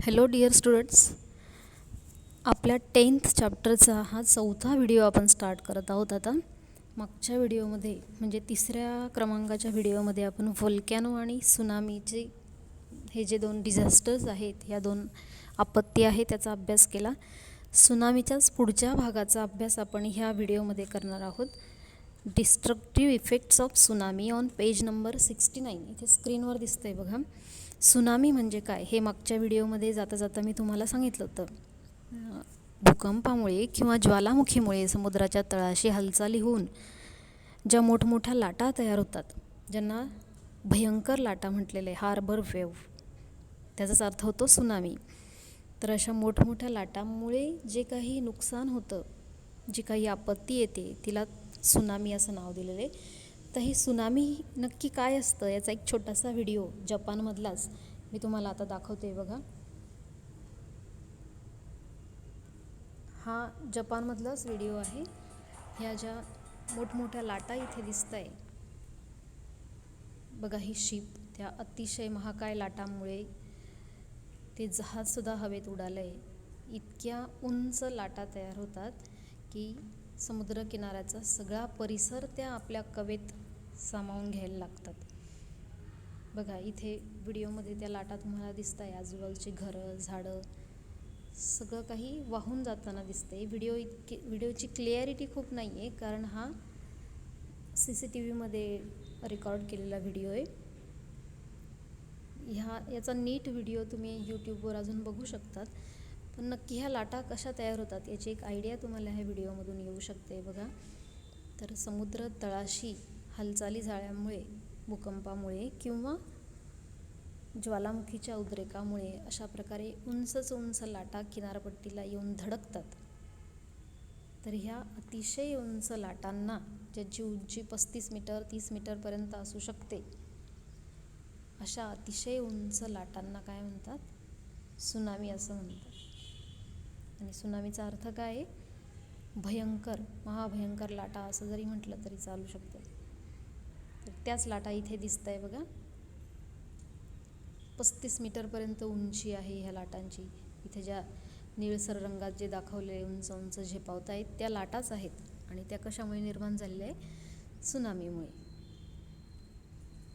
Hello dear students, आपल्या 10th चॅप्टरचा हा 4था video आपण स्टार्ट करत आहोत. आता मागच्या व्हिडिओमध्ये म्हणजे 3ऱ्या क्रमांकाच्या व्हिडिओमध्ये आपण व्होल्कॅनो आणि सुनामीचे हे जे दोन डिझास्टर्स आहेत, ह्या दोन आपत्ती आहेत, त्याचा अभ्यास केला. सुनामीच्याच पुढच्या भागाचा अभ्यास आपण ह्या व्हिडिओमध्ये करणार आहोत. Destructive effects of tsunami on page number 69. इथे स्क्रीनवर दिसतंय बघा. सुनामी म्हणजे काय हे मागच्या व्हिडिओमध्ये जाता जाता मी तुम्हाला सांगितलं होतं. भूकंपामुळे किंवा ज्वालामुखीमुळे समुद्राच्या तळाशी हालचाली होऊन ज्या मोठमोठ्या लाटा तयार होतात, ज्यांना भयंकर लाटा म्हटलेले, हार्बर वेव्ह, त्याचाच अर्थ होतो सुनामी. तर अशा मोठमोठ्या लाटांमुळे जे काही नुकसान होतं, जी काही आपत्ती येते, तिला सुनामी असं नाव दिलेलं आहे. तर ही सुनामी नक्की काय असतं याचा एक छोटासा व्हिडिओ जपानमधलाच मी तुम्हाला आता दाखवते बघा. हा जपानमधलाच व्हिडिओ आहे. ह्या ज्या मोठमोठ्या लाटा इथे दिसत आहे बघा, ही शिप त्या अतिशय महाकाय लाटांमुळे ते जहाजसुद्धा हवेत उडालं आहे. इतक्या उंच लाटा तयार होतात की समुद्रकिनाऱ्याचा सगळा परिसर त्या आपल्या कवेत सामावून घ्यायला लागतात. बघा इथे व्हिडिओमध्ये त्या लाटा तुम्हाला दिसत आहे. आजूबाजूची घरं, झाडं, सगळं काही वाहून जाताना दिसते. व्हिडिओची क्लिअरिटी खूप नाही आहे, कारण हा CCTVमध्ये रेकॉर्ड केलेला व्हिडिओ आहे. याचा नीट व्हिडिओ तुम्ही यूट्यूबवर अजून बघू शकतात. पण नक्की ह्या लाटा कशा तयार होतात याची एक आयडिया तुम्हाला ह्या व्हिडिओमधून येऊ शकते बघा. तर समुद्र तळाशी हालचाली झाल्यामुळे, भूकंपामुळे किंवा ज्वालामुखीच्या उद्रेकामुळे अशा प्रकारे उंच लाटा किनारपट्टीला येऊन धडकतात. तर ह्या अतिशय उंच लाटांना, ज्याची उंची 35 मीटर 30 मीटरपर्यंत असू शकते, अशा अतिशय उंच लाटांना काय म्हणतात? सुनामी असं म्हणतात. आणि सुनामीचा अर्थ काय आहे? भयंकर, महाभयंकर लाटा असं जरी म्हटलं तरी चालू शकतं. तर त्याच लाटा इथे दिसत आहे बघा. 35 मीटरपर्यंत उंची आहे ह्या लाटांची. इथे ज्या निळसर रंगात जे दाखवले उंच झेपावत आहेत, त्या लाटाच आहेत. आणि त्या कशामुळे निर्माण झालेल्या आहे? सुनामीमुळे.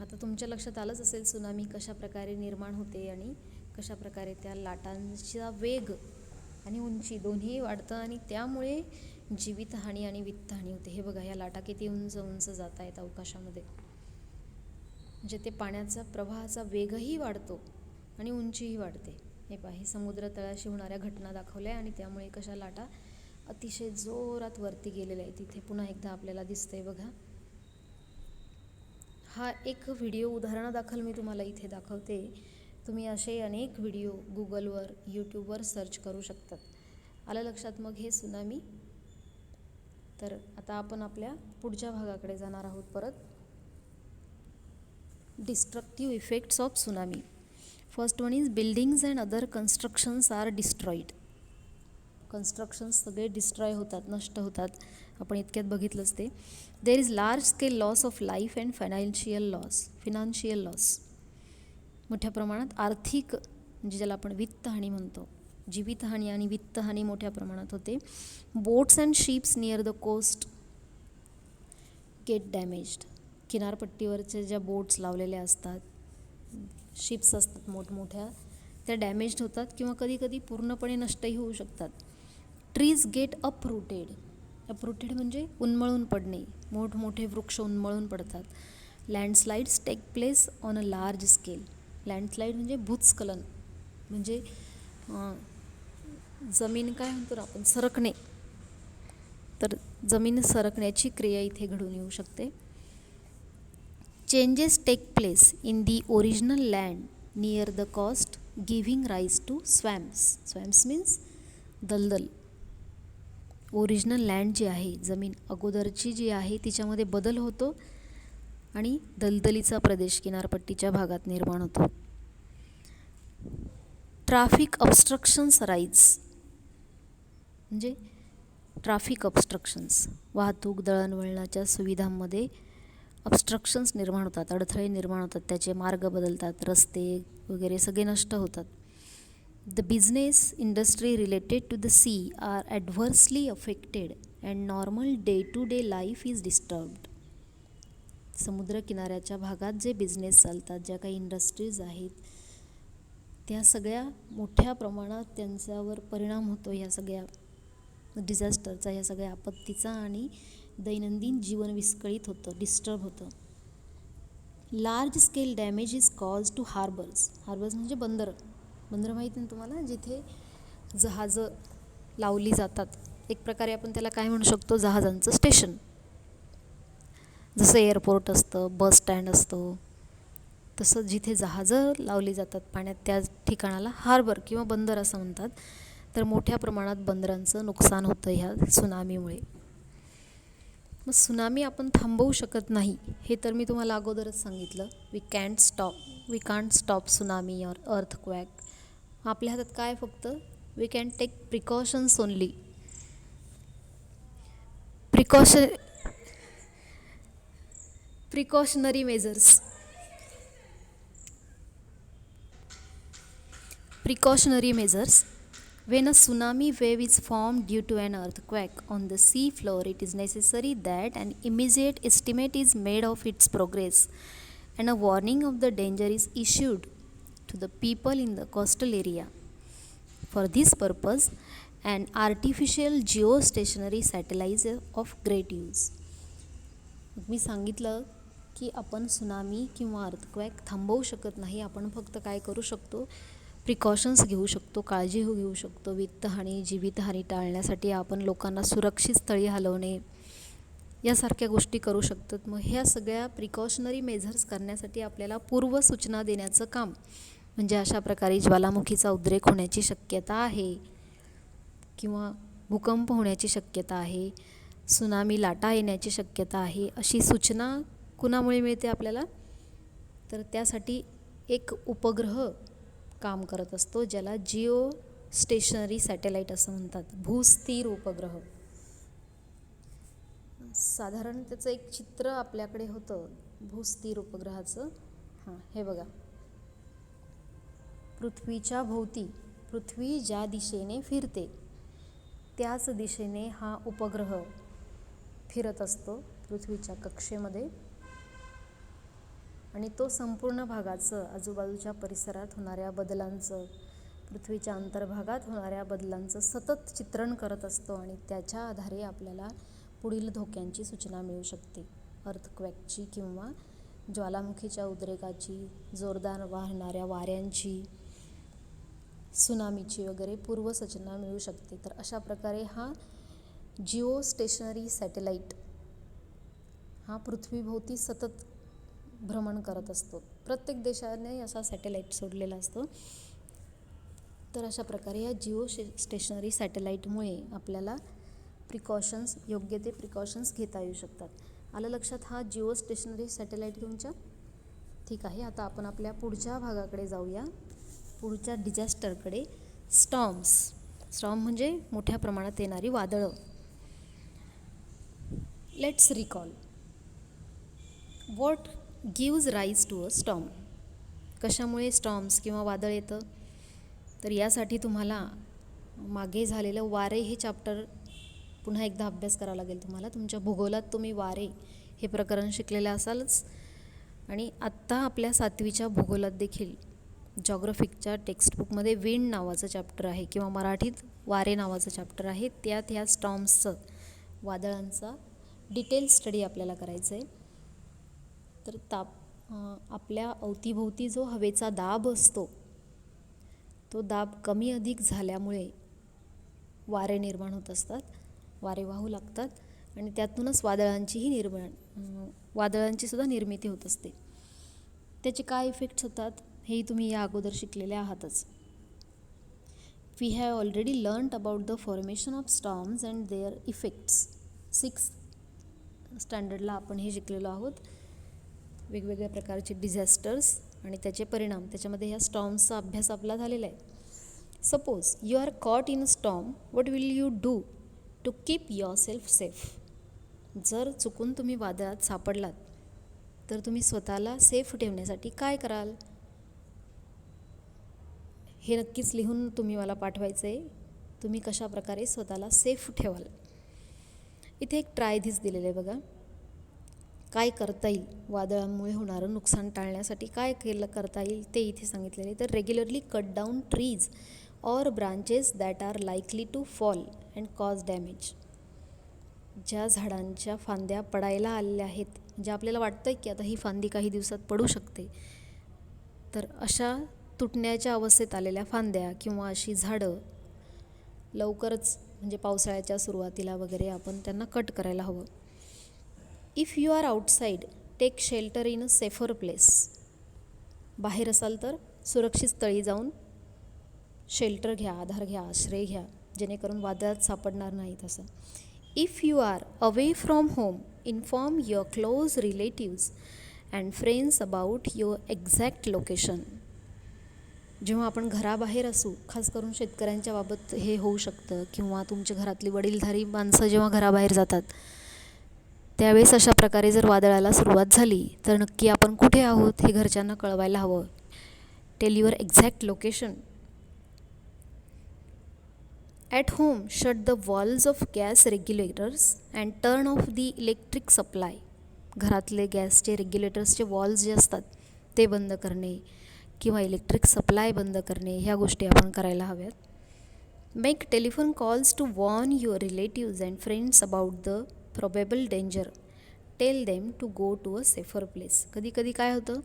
आता तुमच्या लक्षात आलंच असेल सुनामी कशा प्रकारे निर्माण होते आणि कशा प्रकारे त्या लाटांचा वेग आणि उंची दोन्ही वाढतं आणि त्यामुळे जीवितहानी आणि वित्तहानी होते. हे बघा, ह्या लाटा किती उंच जात आहेत अवकाशामध्ये. म्हणजे ते पाण्याचा प्रवाहाचा वेगही वाढतो आणि उंचीही वाढते. हे पहा, हे समुद्र तळाशी होणाऱ्या घटना दाखवल्या आणि त्यामुळे कशा लाटा अतिशय जोरात वरती गेलेल्या आहेत. तिथे पुन्हा एकदा आपल्याला दिसतंय बघा. हा एक व्हिडिओ उदाहरणादाखल मी तुम्हाला इथे दाखवते. तुम्ही असे अनेक व्हिडिओ गुगलवर, यूट्यूबवर सर्च करू शकतात. आलं लक्षात मग हे सुनामी? तर आता आपण आपल्या पुढच्या भागाकडे जाणार आहोत परत. Destructive effects of tsunami. First one is buildings and other constructions are destroyed. Constructions सगळे डिस्ट्रॉय होतात, नष्ट होतात. आपण इतक्यात बघितलंच ते. There is large scale loss of life and financial loss. मोठ्या प्रमाणात आर्थिक, म्हणजे ज्याला आपण वित्तहानी म्हणतो, जीवितहानी आणि वित्तहानी मोठ्या प्रमाणात होते. Boats and ships near the coast get damaged. किनारपट्टीवरचे ज्या बोट्स लावलेल्या असतात, शिप्स असतात मोठमोठ्या, त्या डॅमेज्ड होतात किंवा कधीकधी पूर्णपणे नष्टही होऊ शकतात. ट्रीज गेट अपरूटेड म्हणजे उन्मळून पडणे. मोठमोठे वृक्ष उन्मळून पडतात. Landslides take place on a large scale. Landslide म्हणजे भूस्खलन, म्हणजे जमीन काय म्हणतो ना आपण, सरकणे. तर जमीन सरकण्याची क्रिया इथे घडून येऊ शकते. Changes take place in the original land near the coast giving rise to swamps means दलदल. ओरिजिनल लँड जी आहे, जमीन अगोदरची जी आहे, तिच्यामध्ये बदल होतो आणि दलदलीचा प्रदेश किनारपट्टीच्या भागात निर्माण होतो. ट्राफिक ऑब्स्ट्रक्शन्स राईज म्हणजे ट्राफिक ऑब्स्ट्रक्शन्स, वाहतूक दळणवळणाच्या सुविधांमध्ये ऑब्स्ट्रक्शन्स निर्माण होतात, अडथळे निर्माण होतात, त्याचे मार्ग बदलतात, रस्ते वगैरे सगळे नष्ट होतात. The business industry related to the sea are adversely affected and normal day-to-day life is disturbed. समुद्रकिनाऱ्याच्या भागात जे बिझनेस चालतात, ज्या काही इंडस्ट्रीज आहेत, त्या सगळ्या मोठ्या प्रमाणात त्यांच्यावर परिणाम होतो, ह्या सगळ्या डिझास्टरचा, ह्या सगळ्या आपत्तीचा, आणि दैनंदिन जीवन विस्कळीत होतं, डिस्टर्ब होतं. Large scale damage is cause to harbours. Harbours म्हणजे बंदरं. बंदरं माहिती ना तुम्हाला, जिथे जहाजं लावली जातात. एक प्रकारे आपण त्याला काय म्हणू शकतो, जहाजांचं स्टेशन. जसं एअरपोर्ट असतं, बस स्टँड असतो, तसं जिथे जहाजं लावली जातात पाण्यात, त्या ठिकाणाला हार्बर किंवा बंदर असं म्हणतात. तर मोठ्या प्रमाणात बंदरांचं नुकसान होतं ह्या त्सुनामीमुळे. मग त्सुनामी आपण थांबवू शकत नाही, हे तर मी तुम्हाला अगोदरच सांगितलं. We can't stop tsunami or earthquake. आपल्या हातात काय, फक्त we can take precautions only. Precautionary measures. Precautionary measures. When a tsunami wave is formed due to an earthquake on the sea floor, it is necessary that an immediate estimate is made of its progress and a warning of the danger is issued to the people in the coastal area. For this purpose, an artificial geostationary satellite of great use. मी सांगितलं की आपण tsunami किंवा अर्थक्वॅक थांबवू शकत नाही. आपण फक्त काय करू शकतो, प्रिकॉशन्स घेऊ शकतो, काळजी घेऊ शकतो. वित्तहानी, जीवितहानी टाळण्यासाठी आपण लोकांना सुरक्षित स्थळी हलवणे, यासारख्या गोष्टी करू शकतात. मग ह्या सगळ्या प्रिकॉशनरी मेझर्स करण्यासाठी आपल्याला पूर्वसूचना देण्याचं काम, म्हणजे अशा प्रकारे ज्वालामुखीचा उद्रेक होण्याची शक्यता आहे किंवा भूकंप होण्याची शक्यता आहे, त्सुनामी लाटा येण्याची शक्यता आहे, अशी सूचना कुणामुळे मिळते आपल्याला, तर त्यासाठी एक उपग्रह काम करत असतो, ज्याला जिओ स्टेशनरी सॅटेलाईट असं म्हणतात, भूस्थिर उपग्रह. साधारण त्याचं एक चित्र आपल्याकडे होतं भूस्थिर उपग्रहाचं. हे बघा, पृथ्वीच्या भोवती पृथ्वी ज्या दिशेने फिरते त्याच दिशेने हा उपग्रह फिरत असतो पृथ्वीच्या कक्षेमध्ये, आणि तो संपूर्ण भागाचं, आजूबाजूच्या परिसरात होणाऱ्या बदलांचं, पृथ्वीच्या अंतर्भागात होणाऱ्या बदलांचं सतत चित्रण करत असतो, आणि त्याच्या आधारे आपल्याला पुढील धोक्यांची सूचना मिळू शकते. अर्थक्वॅकची किंवा ज्वालामुखीच्या उद्रेकाची, जोरदार वाहणाऱ्या वाऱ्यांची, त्सुनामीची वगैरे पूर्वसूचना मिळू शकते. तर अशा प्रकारे हा जिओ स्टेशनरी सॅटेलाईट हा पृथ्वीभोवती सतत भ्रमण करत असतो. प्रत्येक देशाने असा सॅटेलाईट सोडलेला असतो. तर अशा प्रकारे या जिओ स्टेशनरी सॅटेलाईटमुळे आपल्याला प्रिकॉशन्स, योग्य ते प्रिकॉशन्स घेता येऊ शकतात. आलं लक्षात हा जिओ स्टेशनरी सॅटेलाईट तुमच्या? ठीक आहे, आता आपण आपल्या पुढच्या भागाकडे जाऊया, पुढच्या डिझास्टरकडे. स्टॉर्म म्हणजे मोठ्या प्रमाणात येणारी वादळं. Let's recall what gives rise to a storm. कशामुळे स्टॉर्म्स किंवा वादळ येतं? तर यासाठी तुम्हाला मागे झालेलं वारे हे चॅप्टर पुन्हा एकदा अभ्यास करावा लागेल तुम्हाला. तुमच्या भूगोलात तुम्ही वारे हे प्रकरण शिकलेलं असालच, आणि आत्ता आपल्या 7वीच्या भूगोलात देखील जॉग्रफिकच्या टेक्स्टबुकमध्ये विंड नावाचं चॅप्टर आहे, किंवा मराठीत वारे नावाचं चॅप्टर आहे. त्यात ह्या स्टॉर्म्सचं, वादळांचा डिटेल स्टडी आपल्याला करायचं आहे. तर आपल्या अवतीभोवती जो हवेचा दाब असतो, तो दाब कमी अधिक झाल्यामुळे वारे निर्माण होत असतात, वारे वाहू लागतात, आणि त्यातूनच वादळांची सुद्धा निर्मिती होत असते. त्याचे काय इफेक्ट्स होतात हेही तुम्ही या अगोदर शिकलेले आहातच. We have already learned about the formation of storms and their effects. 6th स्टँडर्डला आपण हे शिकलेलो आहोत. वेगवेगळ्या प्रकारचे डिझास्टर्स आणि त्याचे परिणाम, त्याच्यामध्ये ह्या स्टॉर्म्सचा अभ्यास आपला झालेला आहे. Suppose you are caught in a storm, what will you do to keep yourself safe. जर चुकून तुम्ही वादळात सापडलात तर तुम्ही स्वतःला सेफ ठेवण्यासाठी काय कराल? हे नक्कीच लिहून तुम्ही मला पाठवायचं आहे. तुम्ही कशाप्रकारे स्वतःला सेफ ठेवाल. इथे एक ट्राय धिस दिलेलं आहे बघा. काय करता येईल वादळामुळे होणारं नुकसान टाळण्यासाठी काय करता येईल ते इथे सांगितलेलं आहे. तर regularly cut down trees or branches that are likely to fall and cause damage. ज्या झाडांच्या फांद्या पडायला आलेल्या आहेत, म्हणजे आपल्याला वाटतं की आता ही फांदी काही दिवसात पडू शकते, तर अशा तुटण्याच्या अवस्थेत आलेल्या फांद्या किंवा अशी झाडं लवकरच म्हणजे पावसाळ्याच्या सुरुवातीला वगैरे आपण त्यांना कट करायला हवं. If you are outside take shelter in a safer place. बाहेर असाल तर सुरक्षित स्थळी जाऊन शेल्टर घ्या, आधार घ्या, आश्रय घ्या, जेणेकरून वादळात सापडणार नाहीत असं. If you are away from home inform your close relatives and friends about your exact location. जेव्हा आपण घराबाहेर असू, खास करून शेतकऱ्यांच्या बाबत हे होऊ शकतं, किंवा तुमच्या घरातली वडीलधारी माणसं जेव्हा घराबाहेर जातात त्यावेळेस अशा प्रकारे जर वादळाला सुरुवात झाली तर नक्की आपण कुठे आहोत हे घरच्यांना कळवायला हवं. Tell your exact location. At home shut the valves of gas regulators and turn off the electric supply. घरातले गॅसचे रेग्युलेटर्सचे वॉल्स जे असतात ते बंद करणे किंवा इलेक्ट्रिक सप्लाय बंद करणे, ह्या गोष्टी आपण करायला हव्यात. Make telephone calls to warn your relatives and friends about the probable danger. Tell them to go to a safer place. कधी कधी काय होतं,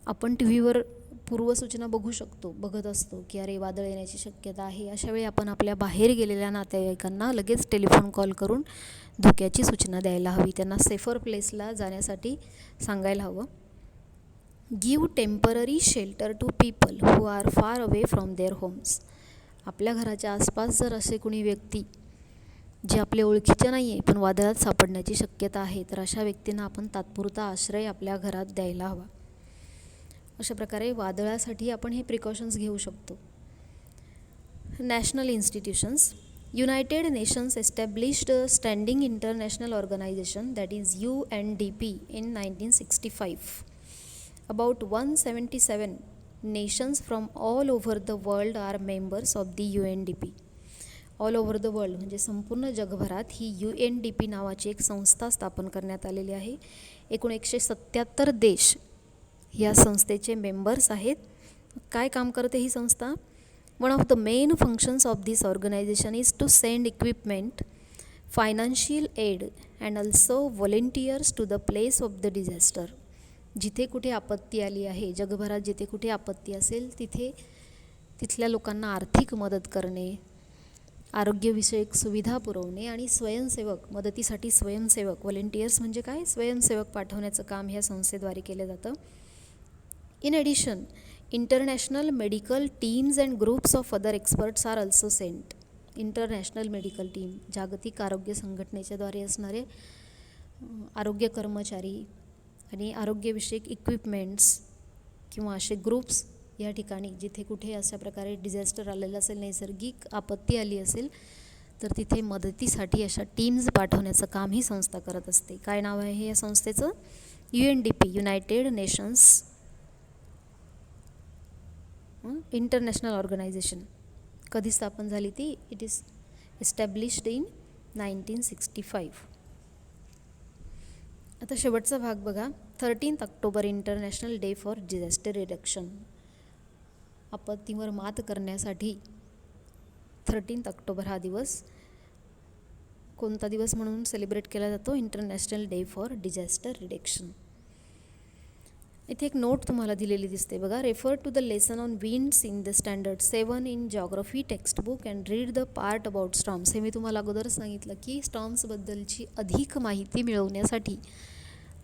आपण टी व्हीवर पूर्वसूचना बघत असतो की अरे वादळ येण्याची शक्यता आहे. अशा वेळी आपण आपल्या बाहेर गेलेल्या नातेवाईकांना लगेच टेलिफोन कॉल करून धोक्याची सूचना द्यायला हवी, त्यांना सेफर प्लेसला जाण्यासाठी सांगायला हवं. Give temporary shelter to people who are far away from their homes. आपल्या घराच्या आसपास जर असे कुणी व्यक्ती जे आपले ओळखीचे नाही आहे पण वादळात सापडण्याची शक्यता आहे, तर अशा व्यक्तींना आपण तात्पुरता आश्रय आपल्या घरात द्यायला हवा. अशा प्रकारे वादळासाठी आपण हे प्रिकॉशन्स घेऊ शकतो. National institutions. United nations established a standing international organisation that is UNDP in 1965. About 177 nations from all over the world are members of the UNDP. All over the world म्हणजे संपूर्ण जगभरात ही UNDP नावाची एक संस्था स्थापन करण्यात आलेली आहे. एकूण 177 देश या संस्थेचे मेंबर्स आहेत. काय काम करते ही संस्था? One of the main functions of this organisation is to send equipment, financial aid and also volunteers to the place of the disaster. जिथे कुठे आपत्ती आली आहे, जगभरात जिथे कुठे आपत्ती असेल तिथे तिथल्या लोकांना आर्थिक मदत करणे, आरोग्यविषयक सुविधा पुरवणे आणि मदतीसाठी स्वयंसेवक व्हॉलेंटियर्स म्हणजे काय, स्वयंसेवक पाठवण्याचं काम ह्या संस्थेद्वारे केलं जातं. In addition international medical teams and groups of other experts are also sent. International medical team, जागतिक आरोग्य संघटनेच्याद्वारे असणारे आरोग्य कर्मचारी आणि आरोग्यविषयक इक्विपमेंट्स किंवा असे ग्रुप्स या ठिकाणी जिथे कुठे अशा प्रकारे डिझास्टर आलेलं असेल, नैसर्गिक आपत्ती आली असेल, तर तिथे मदतीसाठी अशा टीम्स पाठवण्याचं काम ही संस्था करत असते. काय नाव आहे या संस्थेचं? UNDP, United Nations International Organization. कधी स्थापन झाली ती? It is established in 1965. आता शेवटचा भाग बघा. 13 October International day for disaster Reduction. आपत्तीवर मात करण्यासाठी 13 ऑक्टोबर हा दिवस कोणता दिवस म्हणून सेलिब्रेट केला जातो? International day for disaster reduction. इथे एक नोट तुम्हाला दिलेली दिसते बघा. Refer to the lesson on winds in the standard 7 in geography textbook and read the part about storms. हे मी तुम्हाला अगोदर सांगितलं की स्टॉर्म्सबद्दलची अधिक माहिती मिळवण्यासाठी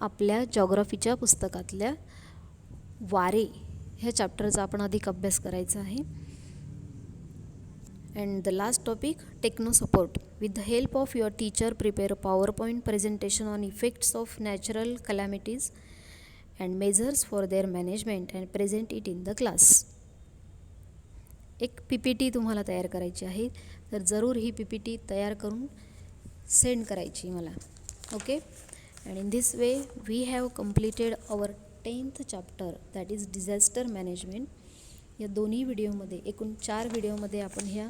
आपल्या जॉग्रफीच्या पुस्तकातल्या वारे ह्या चॅप्टरचा आपण अधिक अभ्यास करायचा आहे. And the last topic, techno support. With the help of your teacher prepare a PowerPoint presentation on effects of natural calamities and measures for their management and present it in the class. एक PPT तुम्हाला तयार करायची आहे, तर जरूर ही PPT तयार करून send करायची मला. Okay. And in this way we have completed our 10th chapter, that is disaster management. या दोन्ही व्हिडिओमध्ये, एकूण 4 व्हिडिओमध्ये आपण ह्या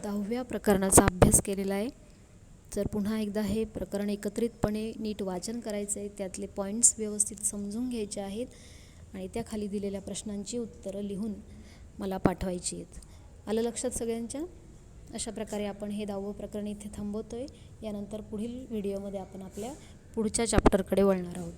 10व्या प्रकरणाचा अभ्यास केलेला आहे. तर पुन्हा एकदा हे प्रकरण एकत्रितपणे नीट वाचन करायचं आहे, त्यातले पॉईंट्स व्यवस्थित समजून घ्यायचे आहेत आणि त्या खाली दिलेल्या प्रश्नांची उत्तरं लिहून मला पाठवायची आहेत. आलं लक्षात सगळ्यांच्या? अशा प्रकारे आपण हे 10वं प्रकरण इथे थांबवतो आहे. यानंतर पुढील व्हिडिओमध्ये आपण आपल्या पुढच्या चॅप्टरकडे वळणार आहोत.